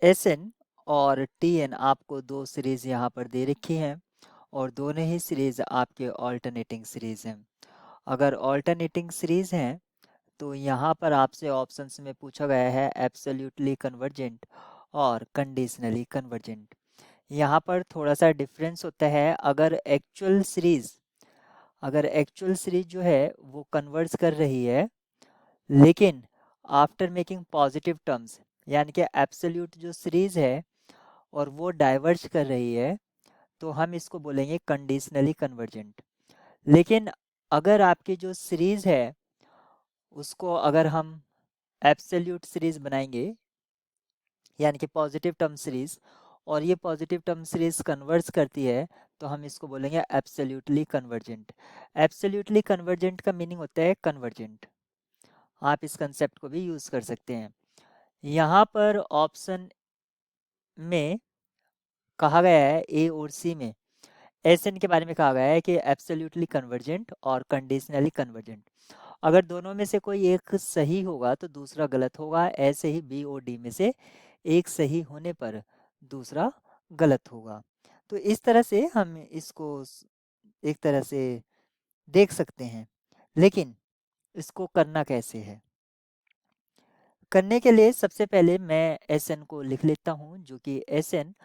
S N और T N आपको दो सीरीज यहाँ पर दे रखी हैं और दोनों ही सीरीज आपके ऑल्टरनेटिंग सीरीज हैं। अगर ऑल्टरनेटिंग सीरीज हैं तो यहाँ पर आपसे ऑप्शंस में पूछा गया है एब्सोल्युटली कन्वर्जेंट और कंडीशनली कन्वर्जेंट। यहाँ पर थोड़ा सा डिफरेंस होता है। अगर एक्चुअल सीरीज जो है वो कन्वर्ज कर रही है, लेकिन आफ्टर मेकिंग पॉजिटिव टर्म्स, यानी कि एब्सोल्यूट जो सीरीज है और वो डाइवर्ज कर रही है, तो हम इसको बोलेंगे कंडीशनली कन्वर्जेंट। लेकिन अगर आपकी जो सीरीज है उसको अगर हम एब्सोल्यूट सीरीज बनाएंगे, यानी कि पॉजिटिव टर्म सीरीज, और ये पॉजिटिव टर्म सीरीज कन्वर्ज करती है, तो हम इसको बोलेंगे एब्सोल्युटली कन्वर्जेंट। एब्सोल्युटली कन्वर्जेंट का मीनिंग होता है कन्वर्जेंट। आप इस कंसेप्ट को भी यूज कर सकते हैं। यहाँ पर ऑप्शन में कहा गया है, ए और सी में एस एन के बारे में कहा गया है कि एब्सोल्युटली कन्वर्जेंट और कंडीशनली कन्वर्जेंट। अगर दोनों में से कोई एक सही होगा तो दूसरा गलत होगा। ऐसे ही बी और डी में से एक सही होने पर दूसरा गलत होगा। तो इस तरह से हम इसको एक तरह से देख सकते हैं। लेकिन इसको करना कैसे है? करने के लिए सबसे पहले मैं एस एन को लिख लेता हूँ, जो कि एस एन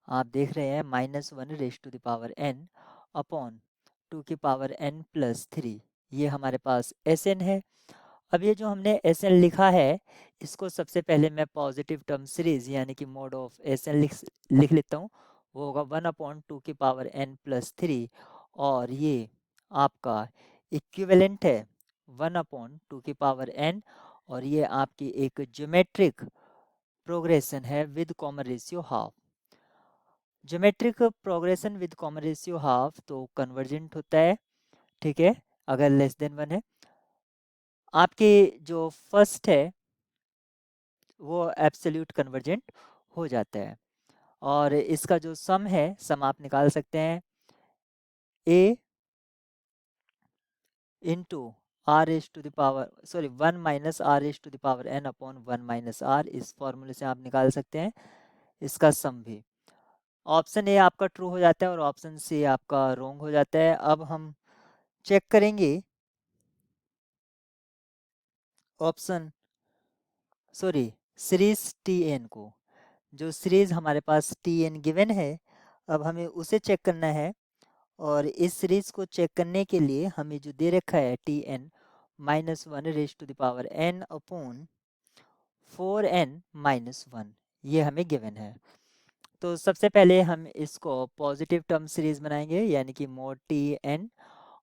आप देख रहे हैं -1 raised to the power n upon 2 की पावर n+3। ये हमारे पास एस एन है। अब ये जो हमने एस एन लिखा है, इसको सबसे पहले मैं पॉजिटिव टर्म सीरीज यानी कि मोड ऑफ एस एन लिख लेता हूँ। वो होगा 1/2 की पावर n+3, और ये आपका इक्विवेलेंट है 1/2 की पावर n, और ये आपकी एक ज्योमेट्रिक प्रोग्रेशन है with common ratio half. Geometric progression with common ratio half तो कन्वर्जेंट होता है, ठीक है, अगर लेस देन 1 है। आपके जो फर्स्ट है वो एब्सोल्यूट कन्वर्जेंट हो जाता है। और इसका जो सम है, सम आप निकाल सकते हैं, a into R S to the power 1 - r⁻n upon 1 - r। इस फॉर्मूले से आप निकाल सकते हैं इसका सम भी। ऑप्शन ए आपका ट्रू हो जाता है और ऑप्शन सी आपका रॉन्ग हो जाता है। अब हम चेक करेंगे ऑप्शन सीरीज टी एन को। जो सीरीज हमारे पास टी एन गिवन है, अब हमें उसे चेक करना है। और इस सीरीज को चेक करने के लिए हमें जो दे रखा है T N -1 raised to the power n upon 4n-1, ये हमें गिवन है। तो सबसे पहले हम इसको पॉजिटिव टर्म सीरीज बनाएंगे, यानी कि मोड टी एन,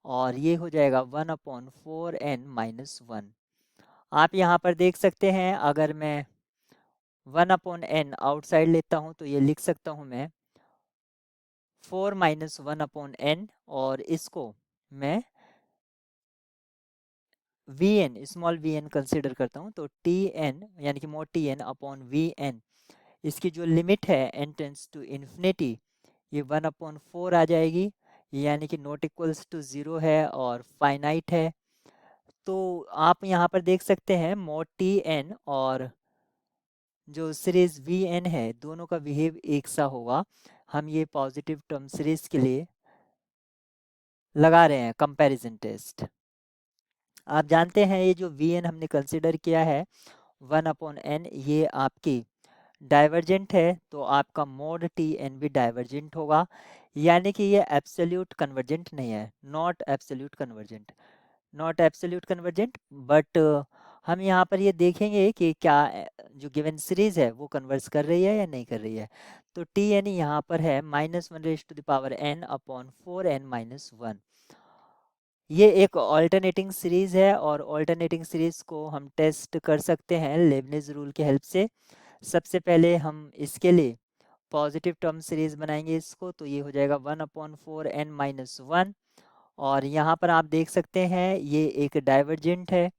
और ये हो जाएगा 1/4n-1। आप यहाँ पर देख सकते हैं, अगर मैं 1/n आउटसाइड लेता हूँ तो ये लिख सकता हूँ मैं 4 - 1/n, और इसको मैं V N, small V N consider करता हूँ। तो टी एन यानी कि mod T N upon V N, इसकी जो लिमिट है n टेंस टू इन्फिनिटी, ये 1/4 आ जाएगी, यानी कि नॉट इक्वल्स टू 0 है और फाइनाइट है। तो आप यहाँ पर देख सकते हैं मोड टी एन और जो सीरीज वी एन है, दोनों का बिहेव एक सा होगा। हम ये पॉजिटिव टर्म सीरीज के लिए लगा रहे हैं कंपैरिजन टेस्ट। आप जानते हैं ये जो वी एन हमने कंसिडर किया है 1/n, ये आपकी डाइवर्जेंट है, तो आपका मोड टी एन भी डाइवर्जेंट होगा, यानी कि ये एब्सोल्यूट कन्वर्जेंट नहीं है, not absolute convergent. Not absolute convergent, but हम यहाँ पर ये देखेंगे कि क्या जो गिवन सीरीज है वो कन्वर्स कर रही है या नहीं कर रही है। तो टी एन यहाँ पर है -1 raised to the power n upon 4n-1। ये एक ऑल्टरनेटिंग सीरीज है, और ऑल्टरनेटिंग सीरीज को हम टेस्ट कर सकते हैं लेबनिज रूल की हेल्प से। सबसे पहले हम इसके लिए पॉजिटिव टर्म सीरीज बनाएंगे इसको, तो ये हो जाएगा 1/4n-1। और यहाँ पर आप देख सकते हैं ये एक डाइवर्जेंट है।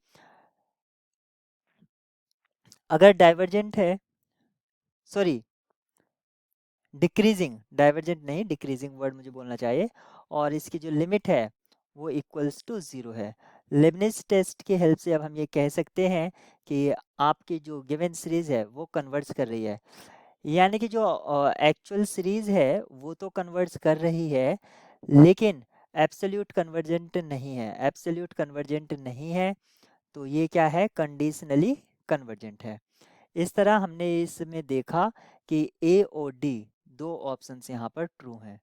अगर डाइवर्जेंट है, सॉरी, डिक्रीजिंग, डाइवर्जेंट नहीं, डिक्रीजिंग वर्ड मुझे बोलना चाहिए, और इसकी जो लिमिट है वो इक्वल्स टू 0 है। लेबनिज टेस्ट की हेल्प से अब हम ये कह सकते हैं कि आपकी जो गिवन सीरीज है वो कन्वर्ज कर रही है। यानी कि जो एक्चुअल सीरीज है वो तो कन्वर्ट्स कर रही है, लेकिन एब्सोल्यूट कन्वर्जेंट नहीं है, एब्सोल्यूट कन्वर्जेंट नहीं है, तो ये क्या है, कंडीशनली कन्वर्जेंट है। इस तरह हमने इसमें देखा कि ए और डी दो ऑप्शंस यहाँ पर ट्रू हैं।